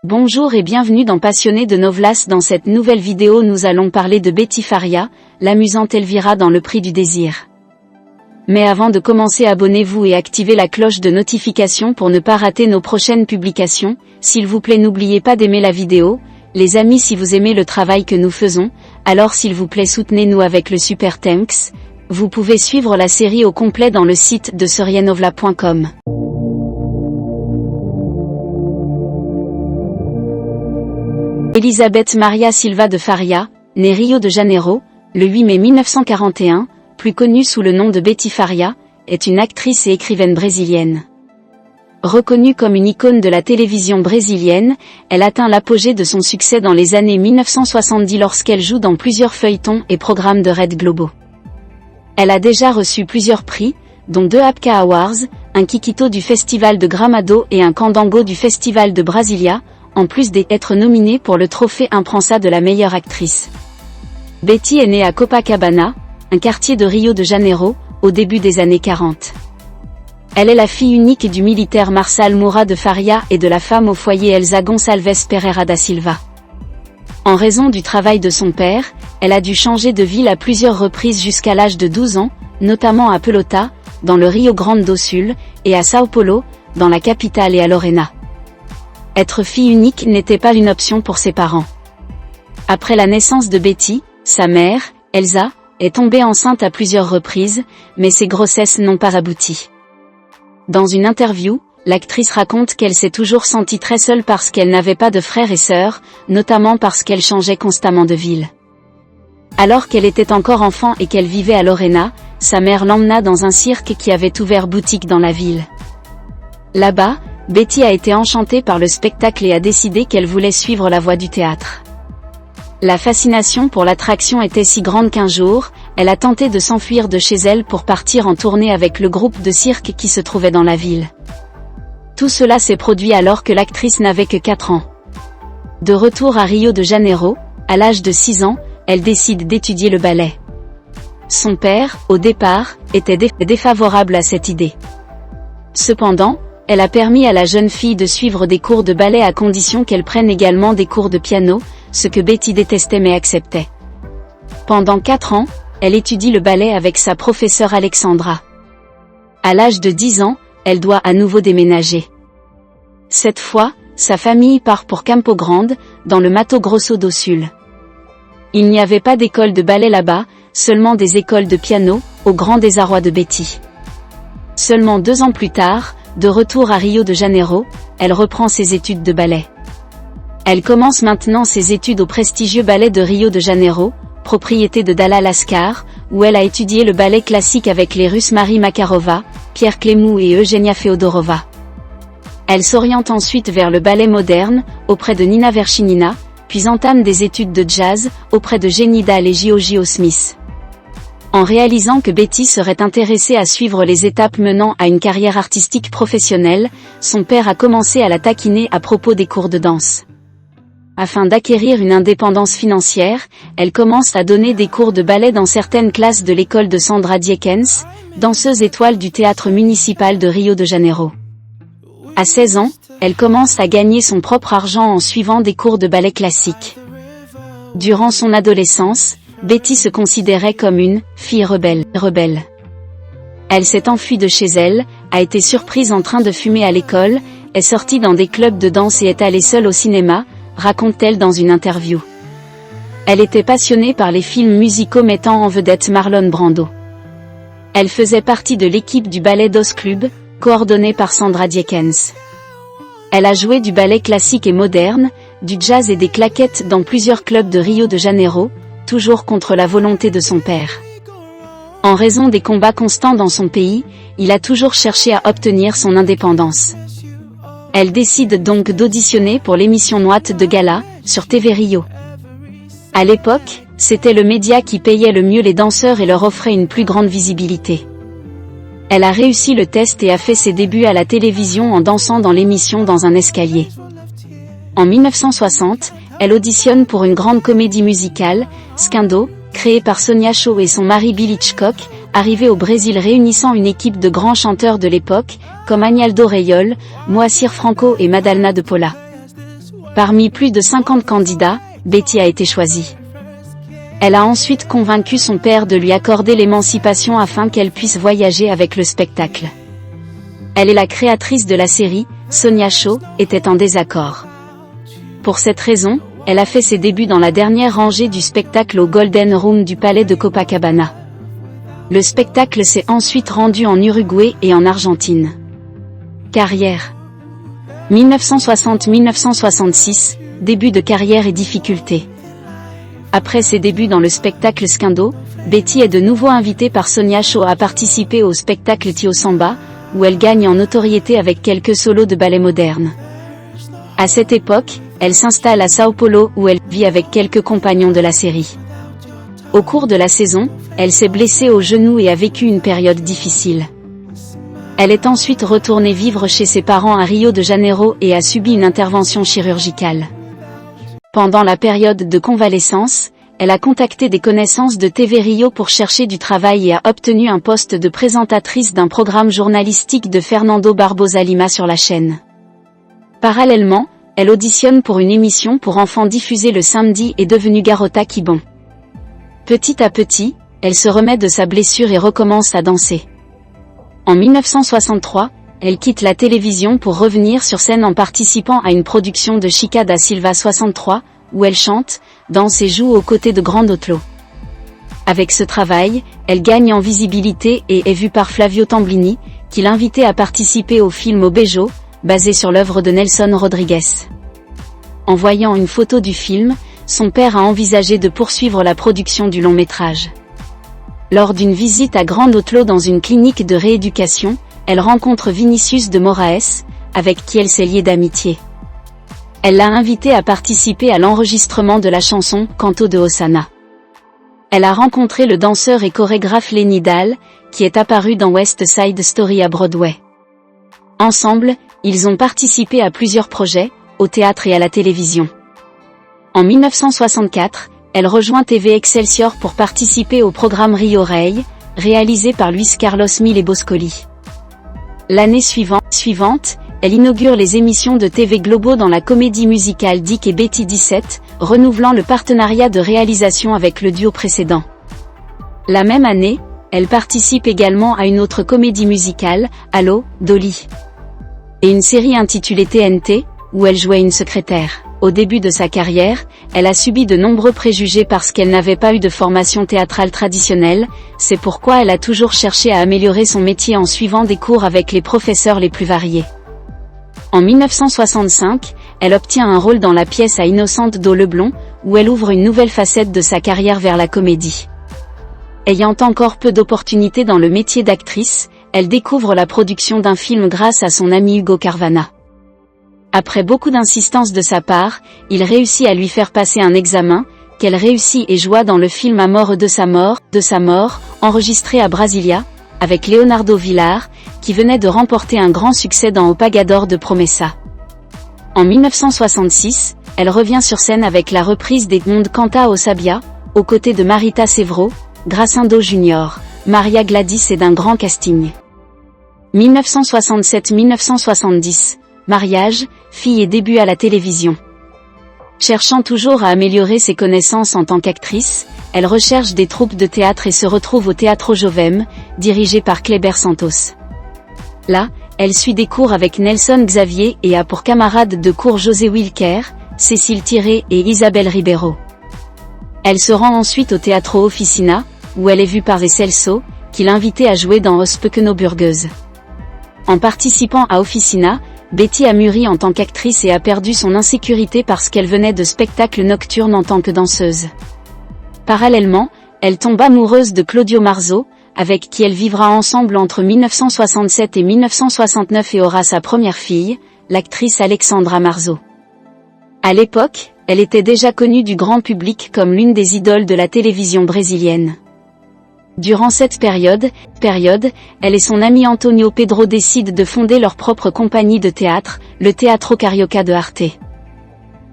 Bonjour et bienvenue dans Passionnés de Novelas. Dans cette nouvelle vidéo nous allons parler de Betty Faria, l'amusante Elvira dans Le Prix du Désir. Mais avant de commencer, abonnez-vous et activez la cloche de notification pour ne pas rater nos prochaines publications. S'il vous plaît, n'oubliez pas d'aimer la vidéo. Les amis, si vous aimez le travail que nous faisons, alors s'il vous plaît soutenez-nous avec le super thanks. Vous pouvez suivre la série au complet dans le site de seriennovela.com. Elisabeth Maria Silva de Faria, née Rio de Janeiro, le 8 mai 1941, plus connue sous le nom de Betty Faria, est une actrice et écrivaine brésilienne. Reconnue comme une icône de la télévision brésilienne, elle atteint l'apogée de son succès dans les années 1970 lorsqu'elle joue dans plusieurs feuilletons et programmes de Rede Globo. Elle a déjà reçu plusieurs prix, dont 2 APCA Awards, un Kikito du Festival de Gramado et un Candango du Festival de Brasilia, en plus d'être nominée pour le trophée Imprensa de la meilleure actrice. Betty est née à Copacabana, un quartier de Rio de Janeiro, au début des années 40. Elle est la fille unique du militaire Marçal Moura de Faria et de la femme au foyer Elsa Gonçalves Pereira da Silva. En raison du travail de son père, elle a dû changer de ville à plusieurs reprises jusqu'à l'âge de 12 ans, notamment à Pelota, dans le Rio Grande do Sul, et à Sao Paulo, dans la capitale et à Lorena. Être fille unique n'était pas une option pour ses parents. Après la naissance de Betty, sa mère, Elsa, est tombée enceinte à plusieurs reprises, mais ses grossesses n'ont pas abouti. Dans une interview, l'actrice raconte qu'elle s'est toujours sentie très seule parce qu'elle n'avait pas de frères et sœurs, notamment parce qu'elle changeait constamment de ville. Alors qu'elle était encore enfant et qu'elle vivait à Lorena, sa mère l'emmena dans un cirque qui avait ouvert boutique dans la ville. Là-bas, Betty a été enchantée par le spectacle et a décidé qu'elle voulait suivre la voie du théâtre. La fascination pour l'attraction était si grande qu'un jour, elle a tenté de s'enfuir de chez elle pour partir en tournée avec le groupe de cirque qui se trouvait dans la ville. Tout cela s'est produit alors que l'actrice n'avait que 4 ans. De retour à Rio de Janeiro, à l'âge de 6 ans, elle décide d'étudier le ballet. Son père, au départ, était défavorable à cette idée. Cependant, elle a permis à la jeune fille de suivre des cours de ballet à condition qu'elle prenne également des cours de piano, ce que Betty détestait mais acceptait. Pendant 4 ans, elle étudie le ballet avec sa professeure Alexandra. À l'âge de 10 ans, elle doit à nouveau déménager. Cette fois, sa famille part pour Campo Grande, dans le Mato Grosso do Sul. Il n'y avait pas d'école de ballet là-bas, seulement des écoles de piano, au grand désarroi de Betty. Seulement 2 ans plus tard, de retour à Rio de Janeiro, elle reprend ses études de ballet. Elle commence maintenant ses études au prestigieux ballet de Rio de Janeiro, propriété de Dalla Lascar, où elle a étudié le ballet classique avec les Russes Marie Makarova, Pierre Clémou et Eugenia Feodorova. Elle s'oriente ensuite vers le ballet moderne, auprès de Nina Verchinina, puis entame des études de jazz, auprès de Jenny Dahl et Gio Smith. En réalisant que Betty serait intéressée à suivre les étapes menant à une carrière artistique professionnelle, son père a commencé à la taquiner à propos des cours de danse. Afin d'acquérir une indépendance financière, elle commence à donner des cours de ballet dans certaines classes de l'école de Sandra Diekens, danseuse étoile du théâtre municipal de Rio de Janeiro. À 16 ans, elle commence à gagner son propre argent en suivant des cours de ballet classique. Durant son adolescence, Betty se considérait comme une « fille rebelle ». Elle s'est enfuie de chez elle, a été surprise en train de fumer à l'école, est sortie dans des clubs de danse et est allée seule au cinéma, raconte-t-elle dans une interview. Elle était passionnée par les films musicaux mettant en vedette Marlon Brando. Elle faisait partie de l'équipe du ballet Dos Club, coordonnée par Sandra Diekens. Elle a joué du ballet classique et moderne, du jazz et des claquettes dans plusieurs clubs de Rio de Janeiro, toujours contre la volonté de son père. En raison des combats constants dans son pays, il a toujours cherché à obtenir son indépendance. Elle décide donc d'auditionner pour l'émission Noite de Gala, sur TV Rio. À l'époque, c'était le média qui payait le mieux les danseurs et leur offrait une plus grande visibilité. Elle a réussi le test et a fait ses débuts à la télévision en dansant dans l'émission Dans un escalier. En 1960, elle auditionne pour une grande comédie musicale, Skindo, créée par Sonia Shaw et son mari Bill Hitchcock, arrivé au Brésil réunissant une équipe de grands chanteurs de l'époque, comme Agnaldo Rayol, Moacir Franco et Madalena de Paula. Parmi plus de 50 candidats, Betty a été choisie. Elle a ensuite convaincu son père de lui accorder l'émancipation afin qu'elle puisse voyager avec le spectacle. Elle et la créatrice de la série, Sonia Shaw, étaient en désaccord. Pour cette raison, elle a fait ses débuts dans la dernière rangée du spectacle au Golden Room du palais de Copacabana. Le spectacle s'est ensuite rendu en Uruguay et en Argentine. Carrière 1960-1966, début de carrière et difficultés. Après ses débuts dans le spectacle Skindo, Betty est de nouveau invitée par Sonia Shaw à participer au spectacle Tio Samba, où elle gagne en notoriété avec quelques solos de ballet moderne. À cette époque, elle s'installe à Sao Paulo où elle vit avec quelques compagnons de la série. Au cours de la saison, elle s'est blessée au genou et a vécu une période difficile. Elle est ensuite retournée vivre chez ses parents à Rio de Janeiro et a subi une intervention chirurgicale. Pendant la période de convalescence, elle a contacté des connaissances de TV Rio pour chercher du travail et a obtenu un poste de présentatrice d'un programme journalistique de Fernando Barbosa Lima sur la chaîne. Parallèlement, elle auditionne pour une émission pour enfants diffusée le samedi et devenue Garota Kibon. Petit à petit, elle se remet de sa blessure et recommence à danser. En 1963, elle quitte la télévision pour revenir sur scène en participant à une production de Chica da Silva 63, où elle chante, danse et joue aux côtés de Grand Otlo. Avec ce travail, elle gagne en visibilité et est vue par Flavio Tamblini, qui l'invitait à participer au film O Beijo, basé sur l'œuvre de Nelson Rodrigues. En voyant une photo du film, son père a envisagé de poursuivre la production du long métrage. Lors d'une visite à Grand Otlo dans une clinique de rééducation, elle rencontre Vinicius de Moraes, avec qui elle s'est liée d'amitié. Elle l'a invité à participer à l'enregistrement de la chanson Canto de Hosanna. Elle a rencontré le danseur et chorégraphe Lenny Dahl, qui est apparu dans West Side Story à Broadway. Ensemble, ils ont participé à plusieurs projets, au théâtre et à la télévision. En 1964, elle rejoint TV Excelsior pour participer au programme Rio Rei, réalisé par Luis Carlos Mille Boscoli. L'année suivante, elle inaugure les émissions de TV Globo dans la comédie musicale Dick et Betty 17, renouvelant le partenariat de réalisation avec le duo précédent. La même année, elle participe également à une autre comédie musicale, Allô, Dolly, et une série intitulée TNT, où elle jouait une secrétaire. Au début de sa carrière, elle a subi de nombreux préjugés parce qu'elle n'avait pas eu de formation théâtrale traditionnelle, c'est pourquoi elle a toujours cherché à améliorer son métier en suivant des cours avec les professeurs les plus variés. En 1965, elle obtient un rôle dans la pièce à Innocente do Leblon, où elle ouvre une nouvelle facette de sa carrière vers la comédie. Ayant encore peu d'opportunités dans le métier d'actrice, elle découvre la production d'un film grâce à son ami Hugo Carvana. Après beaucoup d'insistance de sa part, il réussit à lui faire passer un examen, qu'elle réussit et joua dans le film Amor de sa mort, enregistré à Brasilia, avec Leonardo Villar, qui venait de remporter un grand succès dans O Pagador de Promessa. En 1966, elle revient sur scène avec la reprise d'Edmond Canta au Sabia, aux côtés de Marita Severo, Gracindo Jr., Maria Gladys et d'un grand casting. 1967-1970, mariage, fille et début à la télévision. Cherchant toujours à améliorer ses connaissances en tant qu'actrice, elle recherche des troupes de théâtre et se retrouve au Teatro Jovem, dirigé par Kleber Santos. Là, elle suit des cours avec Nelson Xavier et a pour camarades de cours José Wilker, Cécile Thierry et Isabelle Ribeiro. Elle se rend ensuite au Teatro Oficina, où elle est vue par les Celso, qui l'invitaient à jouer dans Os Pequeno Burgues. En participant à Oficina, Betty a mûri en tant qu'actrice et a perdu son insécurité parce qu'elle venait de spectacles nocturnes en tant que danseuse. Parallèlement, elle tombe amoureuse de Claudio Marzo, avec qui elle vivra ensemble entre 1967 et 1969 et aura sa première fille, l'actrice Alexandra Marzo. À l'époque, elle était déjà connue du grand public comme l'une des idoles de la télévision brésilienne. Durant cette période, elle et son ami Antonio Pedro décident de fonder leur propre compagnie de théâtre, le Teatro Carioca de Arte.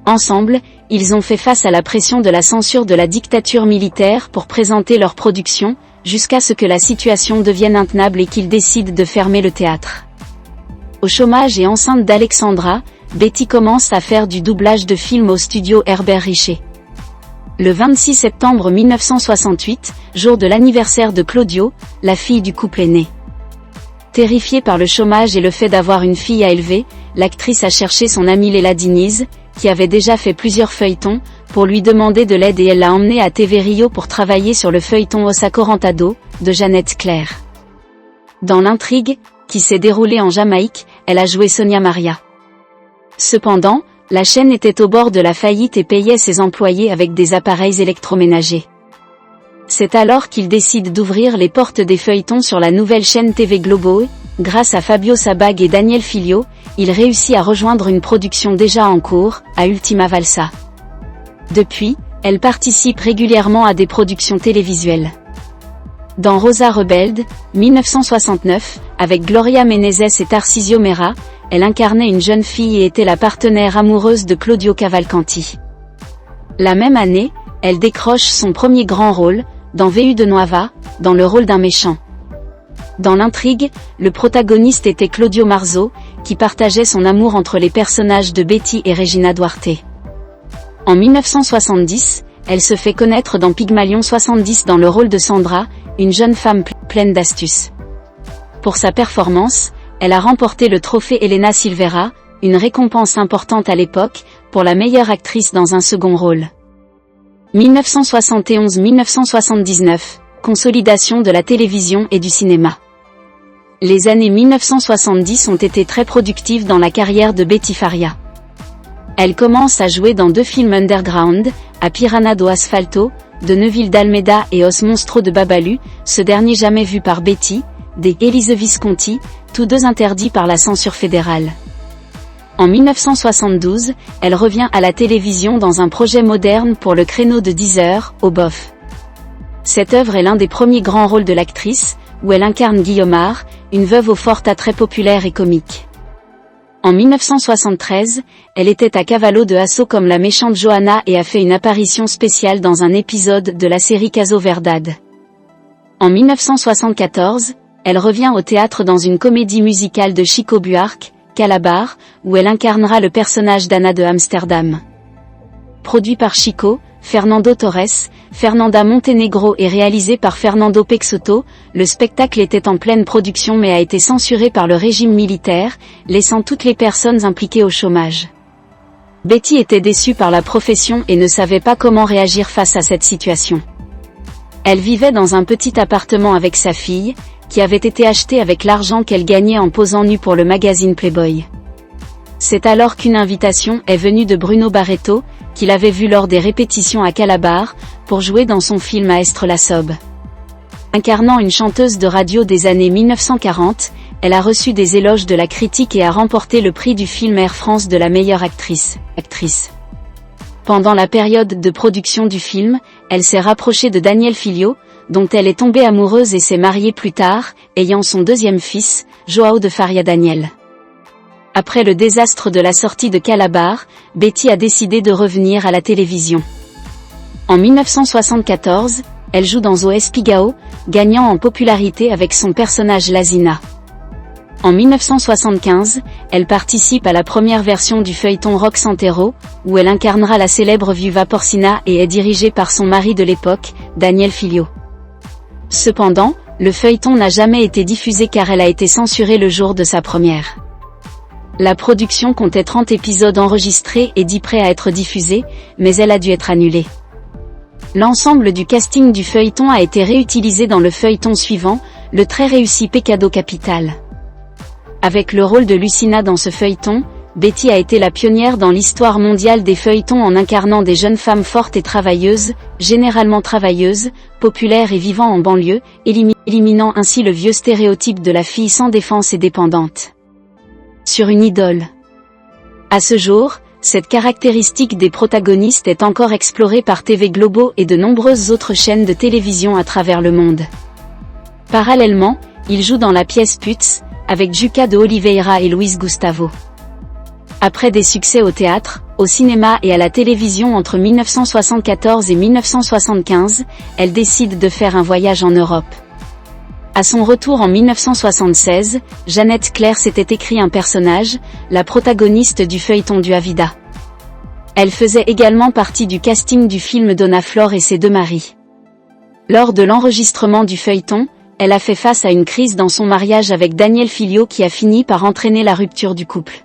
Ensemble, ils ont fait face à la pression de la censure de la dictature militaire pour présenter leur production, jusqu'à ce que la situation devienne intenable et qu'ils décident de fermer le théâtre. Au chômage et enceinte d'Alexandra, Betty commence à faire du doublage de films au studio Herbert Richet. Le 26 septembre 1968, jour de l'anniversaire de Claudio, la fille du couple est née. Terrifiée par le chômage et le fait d'avoir une fille à élever, l'actrice a cherché son amie Léla Diniz, qui avait déjà fait plusieurs feuilletons, pour lui demander de l'aide et elle l'a emmenée à TV Rio pour travailler sur le feuilleton Os Acorrentados, de Jeannette Claire. Dans l'intrigue, qui s'est déroulée en Jamaïque, elle a joué Sonia Maria. Cependant, la chaîne était au bord de la faillite et payait ses employés avec des appareils électroménagers. C'est alors qu'il décide d'ouvrir les portes des feuilletons sur la nouvelle chaîne TV Globo et, grâce à Fabio Sabag et Daniel Filio, il réussit à rejoindre une production déjà en cours, à Ultima Valsa. Depuis, elle participe régulièrement à des productions télévisuelles. Dans Rosa Rebelde, 1969, avec Gloria Menezes et Tarcisio Mera, elle incarnait une jeune fille et était la partenaire amoureuse de Claudio Cavalcanti. La même année, elle décroche son premier grand rôle, dans Vu de Nuova, dans le rôle d'un méchant. Dans l'intrigue, le protagoniste était Claudio Marzo, qui partageait son amour entre les personnages de Betty et Regina Duarte. En 1970, elle se fait connaître dans Pygmalion 70 dans le rôle de Sandra, une jeune femme pleine d'astuces. Pour sa performance, elle a remporté le trophée Elena Silvera, une récompense importante à l'époque, pour la meilleure actrice dans un second rôle. 1971-1979, consolidation de la télévision et du cinéma. Les années 1970 ont été très productives dans la carrière de Betty Faria. Elle commence à jouer dans 2 films underground, à Piranha do Asfalto, de Neville d'Almeida et Os Monstros de Babalu, ce dernier jamais vu par Betty, des Elise Visconti, tous 2 interdits par la censure fédérale. En 1972, elle revient à la télévision dans un projet moderne pour le créneau de 10 heures, au BOF. Cette œuvre est l'un des premiers grands rôles de l'actrice, où elle incarne Guillaumard, une veuve au fort attrait populaire et comique. En 1973, elle était à Cavallo de Hasso comme la méchante Johanna et a fait une apparition spéciale dans un épisode de la série Caso Verdad. En 1974, elle revient au théâtre dans une comédie musicale de Chico Buarque, Calabar, où elle incarnera le personnage d'Anna de Amsterdam. Produit par Chico, Fernando Torres, Fernanda Montenegro et réalisé par Fernando Peixoto, le spectacle était en pleine production mais a été censuré par le régime militaire, laissant toutes les personnes impliquées au chômage. Betty était déçue par la profession et ne savait pas comment réagir face à cette situation. Elle vivait dans un petit appartement avec sa fille, qui avait été acheté avec l'argent qu'elle gagnait en posant nue pour le magazine Playboy. C'est alors qu'une invitation est venue de Bruno Barreto, qu'il avait vu lors des répétitions à Calabar, pour jouer dans son film à Estre-la-Sobe. Incarnant une chanteuse de radio des années 1940, elle a reçu des éloges de la critique et a remporté le prix du film Air France de la meilleure actrice. Pendant la période de production du film, elle s'est rapprochée de Daniel Filio, dont elle est tombée amoureuse et s'est mariée plus tard, ayant son 2e fils, João de Faria Daniel. Après le désastre de la sortie de Calabar, Betty a décidé de revenir à la télévision. En 1974, elle joue dans O Espigao, gagnant en popularité avec son personnage Lazina. En 1975, elle participe à la première version du feuilleton Rock Santero, où elle incarnera la célèbre viuva porcina et est dirigée par son mari de l'époque, Daniel Filio. Cependant, le feuilleton n'a jamais été diffusé car elle a été censurée le jour de sa première. La production comptait 30 épisodes enregistrés et 10 prêts à être diffusés, mais elle a dû être annulée. L'ensemble du casting du feuilleton a été réutilisé dans le feuilleton suivant, le très réussi Pecado Capital. Avec le rôle de Lucina dans ce feuilleton, Betty a été la pionnière dans l'histoire mondiale des feuilletons en incarnant des jeunes femmes fortes et travailleuses, généralement travailleuses, populaires et vivant en banlieue, éliminant ainsi le vieux stéréotype de la fille sans défense et dépendante. Sur une idole. À ce jour, cette caractéristique des protagonistes est encore explorée par TV Globo et de nombreuses autres chaînes de télévision à travers le monde. Parallèlement, il joue dans la pièce Putz, avec Juca de Oliveira et Luis Gustavo. Après des succès au théâtre, au cinéma et à la télévision entre 1974 et 1975, elle décide de faire un voyage en Europe. À son retour en 1976, Jeannette Claire s'était écrit un personnage, la protagoniste du feuilleton du Havida. Elle faisait également partie du casting du film Donna Flor et ses deux maris. Lors de l'enregistrement du feuilleton, elle a fait face à une crise dans son mariage avec Daniel Filio qui a fini par entraîner la rupture du couple.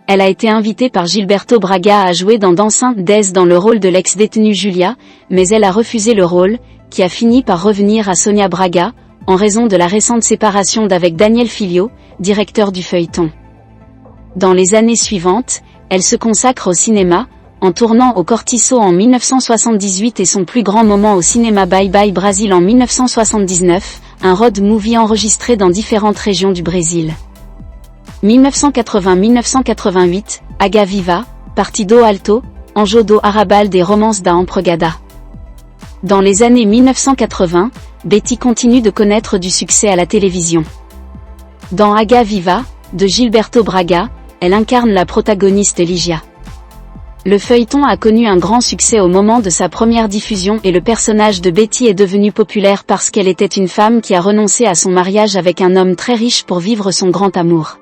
Elle a été invitée par Gilberto Braga à jouer dans Dancing Days dans le rôle de l'ex-détenue Julia, mais elle a refusé le rôle, qui a fini par revenir à Sonia Braga, en raison de la récente séparation d'avec Daniel Filio, directeur du feuilleton. Dans les années suivantes, elle se consacre au cinéma, en tournant au Cortiço en 1978 et son plus grand moment au cinéma Bye Bye Brasil en 1979, un road movie enregistré dans différentes régions du Brésil. 1980-1988, Aga Viva, Partido Alto, Anjo do Arrabal des romances da Empregada. Dans les années 1980, Betty continue de connaître du succès à la télévision. Dans Aga Viva, de Gilberto Braga, elle incarne la protagoniste Ligia. Le feuilleton a connu un grand succès au moment de sa première diffusion et le personnage de Betty est devenu populaire parce qu'elle était une femme qui a renoncé à son mariage avec un homme très riche pour vivre son grand amour.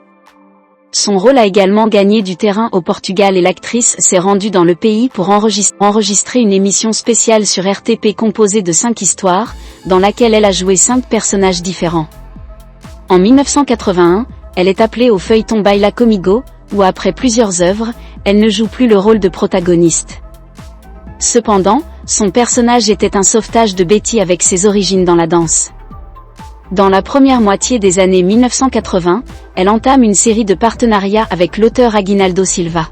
Son rôle a également gagné du terrain au Portugal et l'actrice s'est rendue dans le pays pour enregistrer une émission spéciale sur RTP composée de 5 histoires, dans laquelle elle a joué 5 personnages différents. En 1981, elle est appelée au feuilleton Baila Comigo, où après plusieurs œuvres, elle ne joue plus le rôle de protagoniste. Cependant, son personnage était un sauvetage de Betty avec ses origines dans la danse. Dans la première moitié des années 1980, elle entame une série de partenariats avec l'auteur Aguinaldo Silva.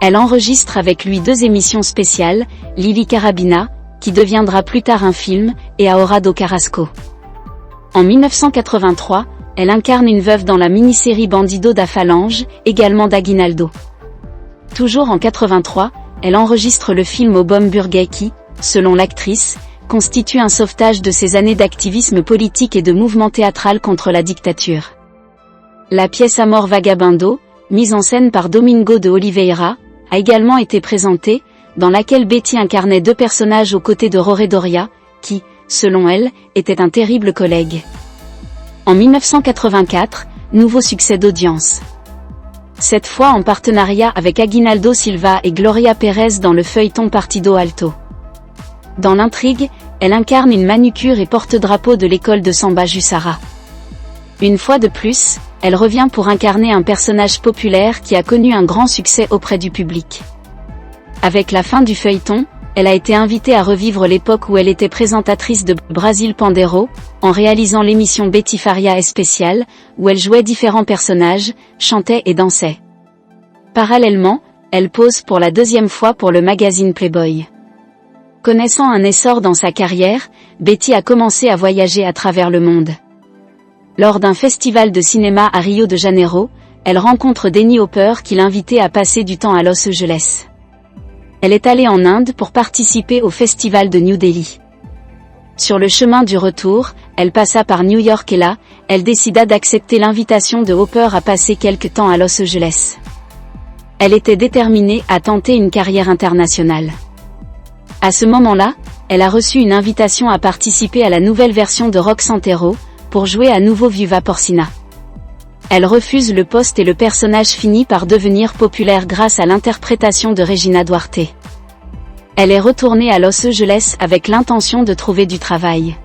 Elle enregistre avec lui 2 émissions spéciales, Lili Carabina, qui deviendra plus tard un film, et Ahora do Carrasco. En 1983, elle incarne une veuve dans la mini-série Bandido da Falange, également d'Aguinaldo. Toujours en 83, elle enregistre le film O Bom Burguês qui, selon l'actrice, constitue un sauvetage de ses années d'activisme politique et de mouvement théâtral contre la dictature. La pièce Amor Vagabundo, mise en scène par Domingo de Oliveira, a également été présentée, dans laquelle Betty incarnait 2 personnages aux côtés de Roré Doria, qui, selon elle, était un terrible collègue. En 1984, nouveau succès d'audience. Cette fois en partenariat avec Aguinaldo Silva et Gloria Pérez dans le feuilleton Partido Alto. Dans l'intrigue, elle incarne une manucure et porte-drapeau de l'école de Samba Jussara. Une fois de plus, elle revient pour incarner un personnage populaire qui a connu un grand succès auprès du public. Avec la fin du feuilleton, elle a été invitée à revivre l'époque où elle était présentatrice de Brasil Pandero, en réalisant l'émission Betty Faria Especial, où elle jouait différents personnages, chantait et dansait. Parallèlement, elle pose pour la 2e fois pour le magazine Playboy. Connaissant un essor dans sa carrière, Betty a commencé à voyager à travers le monde. Lors d'un festival de cinéma à Rio de Janeiro, elle rencontre Dennis Hopper qui l'invitait à passer du temps à Los Angeles. Elle est allée en Inde pour participer au festival de New Delhi. Sur le chemin du retour, elle passa par New York et là, elle décida d'accepter l'invitation de Hopper à passer quelque temps à Los Angeles. Elle était déterminée à tenter une carrière internationale. À ce moment-là, elle a reçu une invitation à participer à la nouvelle version de Rock Santeiro, pour jouer à nouveau Viva Porcina. Elle refuse le poste et le personnage finit par devenir populaire grâce à l'interprétation de Regina Duarte. Elle est retournée à Los Angeles avec l'intention de trouver du travail.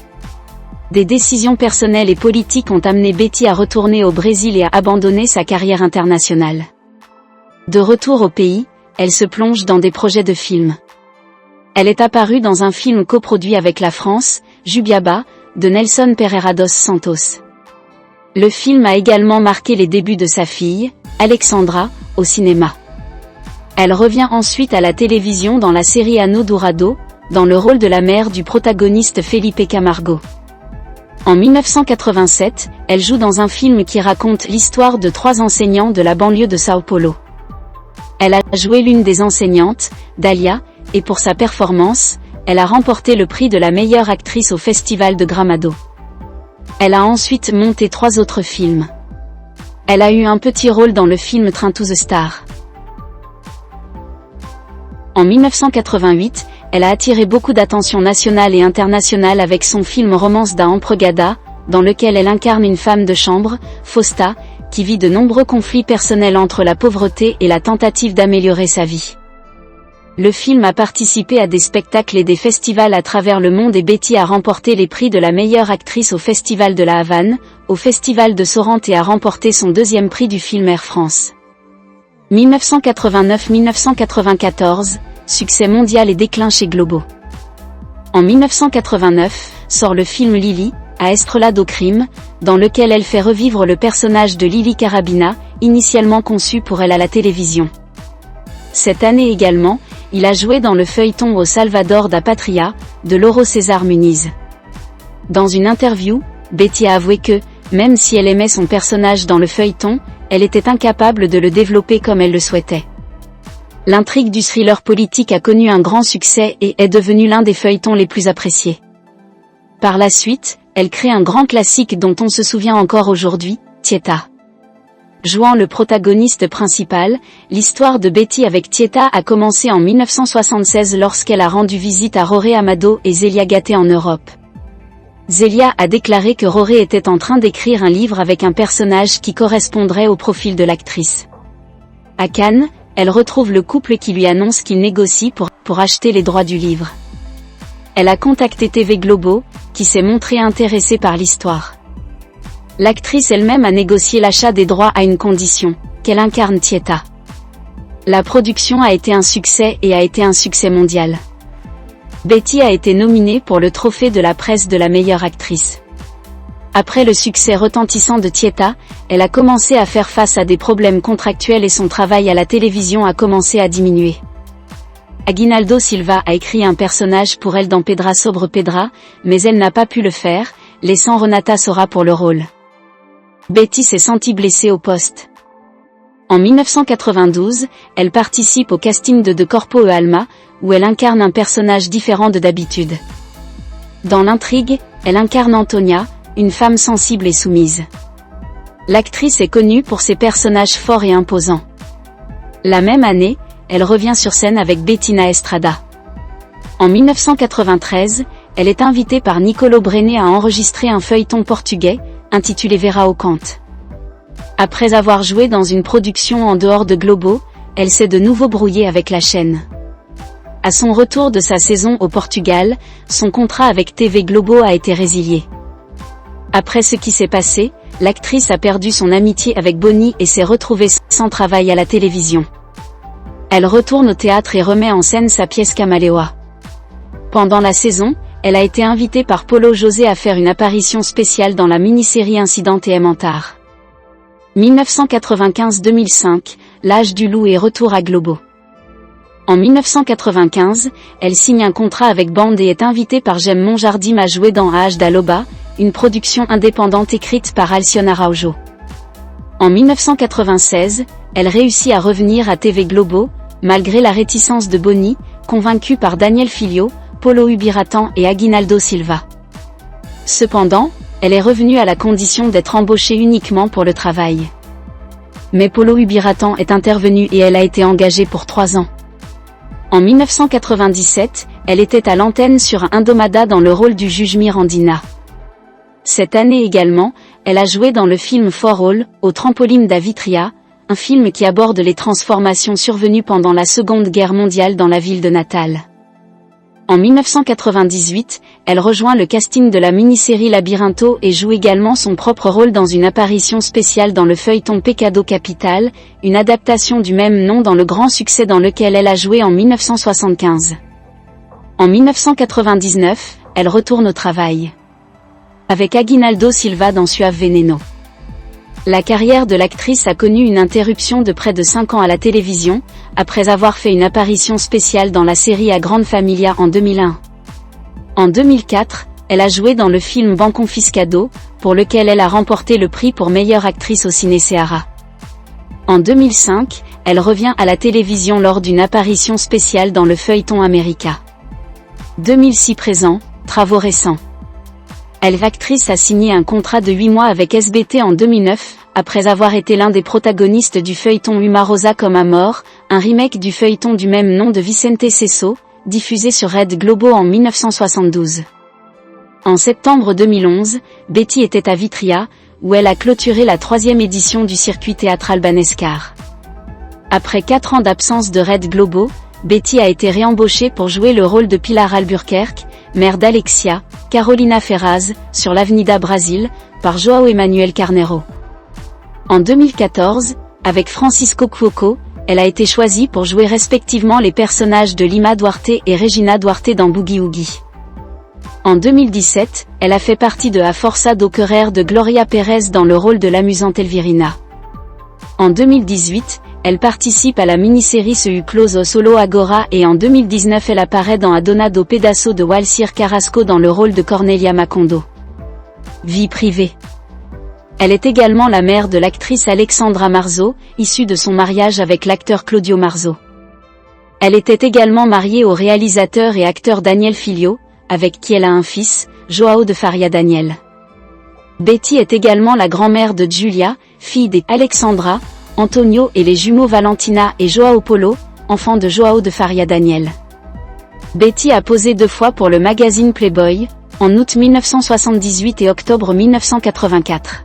Des décisions personnelles et politiques ont amené Betty à retourner au Brésil et à abandonner sa carrière internationale. De retour au pays, elle se plonge dans des projets de films. Elle est apparue dans un film coproduit avec la France, Jubiaba, de Nelson Pereira dos Santos. Le film a également marqué les débuts de sa fille, Alexandra, au cinéma. Elle revient ensuite à la télévision dans la série Ano Dourado, dans le rôle de la mère du protagoniste Felipe Camargo. En 1987, elle joue dans un film qui raconte l'histoire de 3 enseignants de la banlieue de Sao Paulo. Elle a joué l'une des enseignantes, Dalia, et pour sa performance, elle a remporté le prix de la meilleure actrice au festival de Gramado. Elle a ensuite monté 3 autres films. Elle a eu un petit rôle dans le film Train to the Star. En 1988, elle a attiré beaucoup d'attention nationale et internationale avec son film Romance da Empregada, dans lequel elle incarne une femme de chambre, Fausta, qui vit de nombreux conflits personnels entre la pauvreté et la tentative d'améliorer sa vie. Le film a participé à des spectacles et des festivals à travers le monde et Betty a remporté les prix de la meilleure actrice au Festival de la Havane, au Festival de Sorrente et a remporté son deuxième prix du film Air France. 1989-1994, succès mondial et déclin chez Globo. En 1989, sort le film Lily, à Estrelade au crime, dans lequel elle fait revivre le personnage de Lily Carabina, initialement conçu pour elle à la télévision. Cette année également, il a joué dans le feuilleton Au Salvador da Patria, de Lauro César Muniz. Dans une interview, Betty a avoué que, même si elle aimait son personnage dans le feuilleton, elle était incapable de le développer comme elle le souhaitait. L'intrigue du thriller politique a connu un grand succès et est devenue l'un des feuilletons les plus appréciés. Par la suite, elle crée un grand classique dont on se souvient encore aujourd'hui, Tieta. Jouant le protagoniste principal, l'histoire de Betty avec Tieta a commencé en 1976 lorsqu'elle a rendu visite à Roré Amado et Zélia Gatté en Europe. Zélia a déclaré que Roré était en train d'écrire un livre avec un personnage qui correspondrait au profil de l'actrice. À Cannes, elle retrouve le couple qui lui annonce qu'il négocie pour acheter les droits du livre. Elle a contacté TV Globo, qui s'est montré intéressée par l'histoire. L'actrice elle-même a négocié l'achat des droits à une condition, qu'elle incarne Tieta. La production a été un succès et a été un succès mondial. Betty a été nominée pour le trophée de la presse de la meilleure actrice. Après le succès retentissant de Tieta, elle a commencé à faire face à des problèmes contractuels et son travail à la télévision a commencé à diminuer. Aguinaldo Silva a écrit un personnage pour elle dans Pedra sobre Pedra, mais elle n'a pas pu le faire, laissant Renata Sora pour le rôle. Betty s'est sentie blessée au poste. En 1992, elle participe au casting de Corpo e Alma, où elle incarne un personnage différent de d'habitude. Dans l'intrigue, elle incarne Antonia, une femme sensible et soumise. L'actrice est connue pour ses personnages forts et imposants. La même année, elle revient sur scène avec Bettina Estrada. En 1993, elle est invitée par Nicolo Brené à enregistrer un feuilleton portugais, intitulé Vera au Cante. Après avoir joué dans une production en dehors de Globo, elle s'est de nouveau brouillée avec la chaîne. À son retour de sa saison au Portugal, son contrat avec TV Globo a été résilié. Après ce qui s'est passé, l'actrice a perdu son amitié avec Boni et s'est retrouvée sans travail à la télévision. Elle retourne au théâtre et remet en scène sa pièce Camaleoa. Pendant la saison, elle a été invitée par Paulo José à faire une apparition spéciale dans la mini-série Incidente et Emmentar. 1995-2005, L'âge du loup et retour à Globo. En 1995, elle signe un contrat avec Band et est invitée par Jem Monjardim à jouer dans Age da Loba, une production indépendante écrite par Alcione Araujo. En 1996, elle réussit à revenir à TV Globo, malgré la réticence de Boni, convaincue par Daniel Filho, Paulo Ubiratan et Aguinaldo Silva. Cependant, elle est revenue à la condition d'être embauchée uniquement pour le travail. Mais Paulo Ubiratan est intervenu et elle a été engagée pour 3 ans. En 1997, elle était à l'antenne sur Indomada dans le rôle du juge Mirandina. Cette année également, elle a joué dans le film For All, au trampoline d'Avitria, un film qui aborde les transformations survenues pendant la Seconde Guerre mondiale dans la ville de Natal. En 1998, elle rejoint le casting de la mini-série Labyrintho et joue également son propre rôle dans une apparition spéciale dans le feuilleton Pecado Capital, une adaptation du même nom dans le grand succès dans lequel elle a joué en 1975. En 1999, elle retourne au travail. Avec Aguinaldo Silva dans Suave Veneno. La carrière de l'actrice a connu une interruption de près de 5 ans à la télévision, après avoir fait une apparition spéciale dans la série A Grande Familia en 2001. En 2004, elle a joué dans le film Banconfiscado, pour lequel elle a remporté le prix pour meilleure actrice au Ciné Seara. En 2005, elle revient à la télévision lors d'une apparition spéciale dans le feuilleton America. 2006 présent, travaux récents. L'actrice a signé un contrat de 8 mois avec SBT en 2009, après avoir été l'un des protagonistes du feuilleton Uma Rosa comme Amor, un remake du feuilleton du même nom de Vicente Sesso, diffusé sur Red Globo en 1972. En septembre 2011, Betty était à Vitria, où elle a clôturé la 3e édition du circuit théâtral Banescar. Après 4 ans d'absence de Red Globo, Betty a été réembauchée pour jouer le rôle de Pilar Albuquerque, mère d'Alexia, Carolina Ferraz, sur l'Avenida Brasil, par João Emanuel Carneiro. En 2014, avec Francisco Cuoco, elle a été choisie pour jouer respectivement les personnages de Lima Duarte et Regina Duarte dans Boogie Woogie. En 2017, elle a fait partie de A Força do Querer de Gloria Pérez dans le rôle de l'amusante Elvirina. En 2018, elle participe à la mini-série Seu Close Solo Agora et en 2019 elle apparaît dans A Dona do Pedaço de Walcir Carrasco dans le rôle de Cornelia Macondo. Vie privée. Elle est également la mère de l'actrice Alexandra Marzo, issue de son mariage avec l'acteur Claudio Marzo. Elle était également mariée au réalisateur et acteur Daniel Filho, avec qui elle a un fils, João de Faria Daniel. Betty est également la grand-mère de Julia, fille d'Alexandra, Antonio et les jumeaux Valentina et João Paulo, enfants de João de Faria Daniel. Betty a posé 2 fois pour le magazine Playboy, en août 1978 et octobre 1984.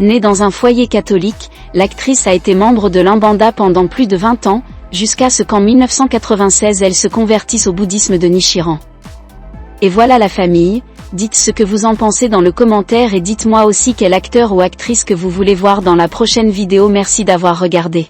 Née dans un foyer catholique, l'actrice a été membre de l'Umbanda pendant plus de 20 ans, jusqu'à ce qu'en 1996 elle se convertisse au bouddhisme de Nichiren. Et voilà la famille, dites ce que vous en pensez dans le commentaire et dites-moi aussi quel acteur ou actrice que vous voulez voir dans la prochaine vidéo. Merci d'avoir regardé.